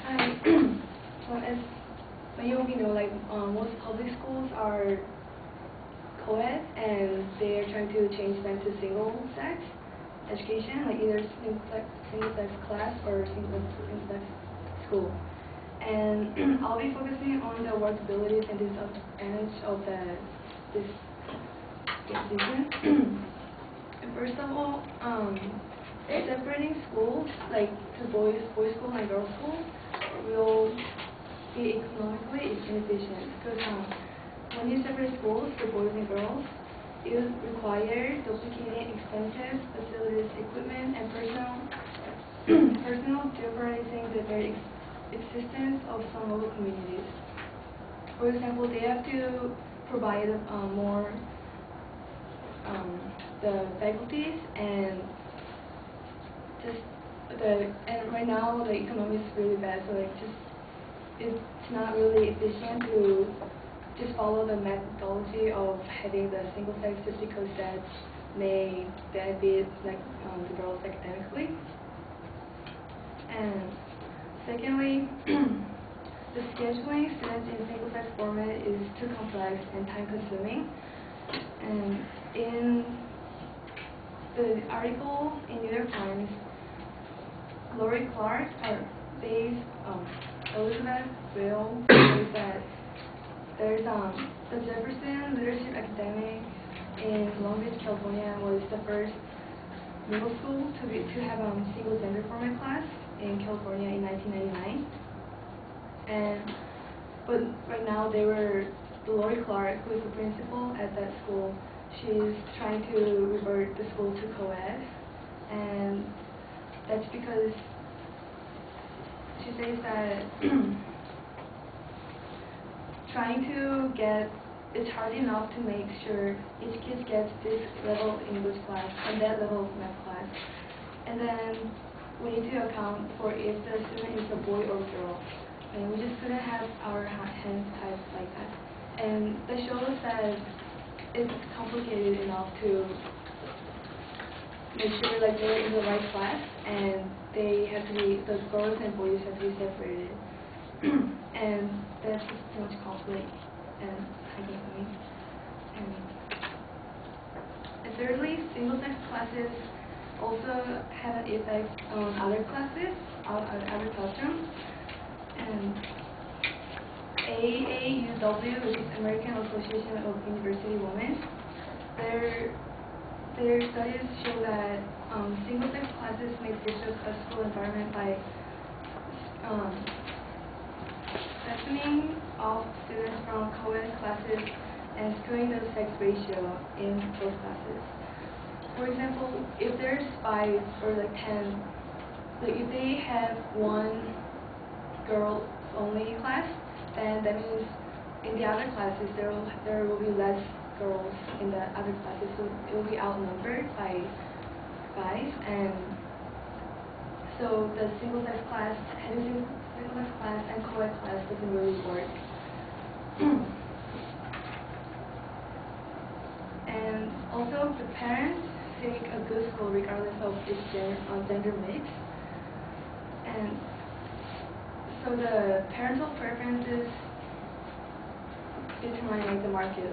Well, as many of you know, like most public schools are co-ed, and they're trying to change them to single-sex education, like either single-sex class or single-sex school. And I'll be focusing on the workabilities and disadvantage of this decision. First of all, separating schools, like to boys school and girls school, will be economically inefficient because when you separate schools for boys and girls, it would require duplicating expensive facilities, equipment, and personal jeopardizing the very existence of some local communities. For example, they have to provide more the faculties and and right now the economy is really bad, so it's not really efficient to just follow the methodology of having the single sex just because that may benefit the girls academically. And secondly, the scheduling students in single sex format is too complex and time consuming. And in the article in New York Times, Lori Clark, Elizabeth Will, says that there's the Jefferson Leadership Academy in Long Beach, California, was the first middle school to have a single gender format class in California in 1999. But right now Lori Clark, who is the principal at that school, she's trying to revert the school to co-ed, and that's because she says that it's hard enough to make sure each kid gets this level English class and that level of math class, and then we need to account for if the student is a boy or girl, and we just couldn't have our hands tied like that. And that shows that it's complicated enough to make sure like they're in the right class, and the girls and boys have to be separated. And that's just too much conflict and time consuming. And thirdly, single sex classes also have an effect on other classes, other classrooms. And AAUW, which is American Association of University Women, their studies show that single-sex classes may disrupt a school environment by sectioning off students from co-ed classes and skewing the sex ratio in those classes. For example, if there's 5 or 10, if they have one girl-only class, then that means in the other classes there will be less girls in the other classes, so it will be outnumbered by 5, and so the having single-sex class and co-ed class doesn't really work. And also, the parents pick a good school regardless of its gender mix, and so the parental preferences determine the market.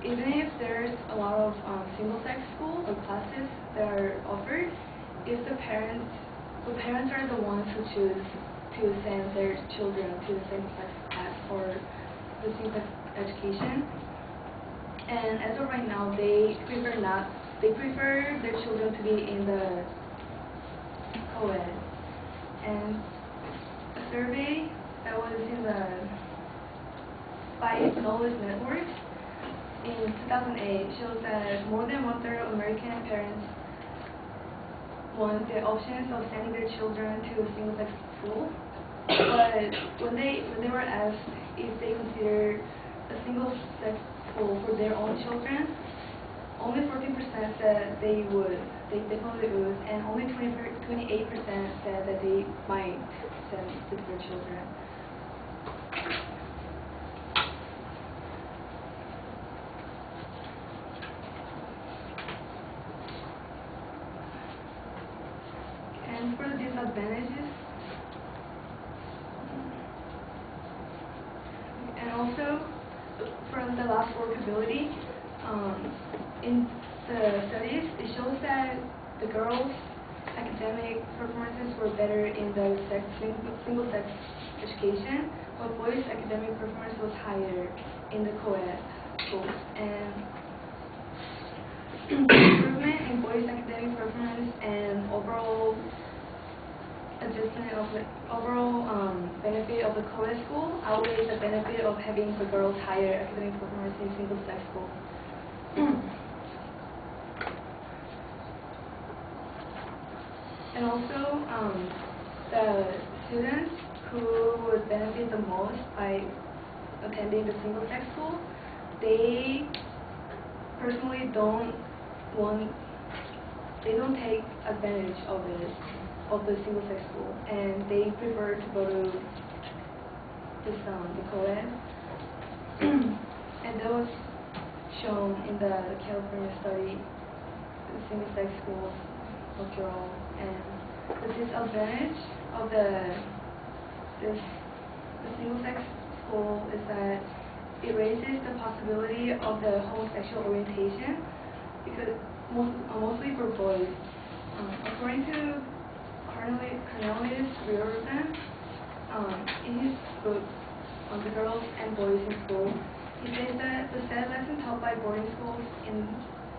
Even if there's a lot of single-sex school or classes that are offered, if the parents are the ones who choose to send their children to the single-sex class or the single-sex education, and as of right now, they prefer their children to be in the co-ed. And a survey that was by Knowledge Network in 2008 shows that more than 1/3 of American parents want the options of sending their children to a single-sex school. But when they were asked if they consider a single-sex school for their own children, only 14% said they definitely would, and only 28% said that they might send to their children. And for the disadvantages, And also, from the last workability, in the studies, it shows that the girls' academic performances were better in the single-sex education, but boys' academic performance was higher in the co-ed schools. And the improvement in boys' academic performance and overall adjustment of the overall benefit of the co-ed school outweighs the benefit of having the girls' higher academic performance in single-sex school. And also, the students who would benefit the most by attending the single-sex school, they personally don't take advantage of the single-sex school, and they prefer to go to the co-ed. And that was shown in the California study, the single-sex schools overall. And the disadvantage of the single-sex school is that it raises the possibility of the homosexual orientation, because mostly for boys. According to Cornelius Riordan, in his book on the girls and boys in school, he says that the sad lesson taught by boarding schools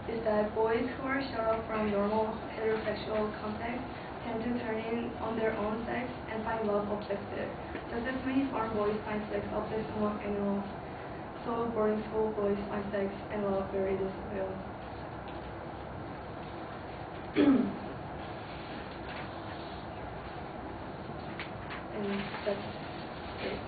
is that boys who are shut off from normal heterosexual contact tend to turn in on their own sex and find love objective, just as many farm boys find sex objects among animals. So boarding school boys find sex and love very disloyal. And that's it.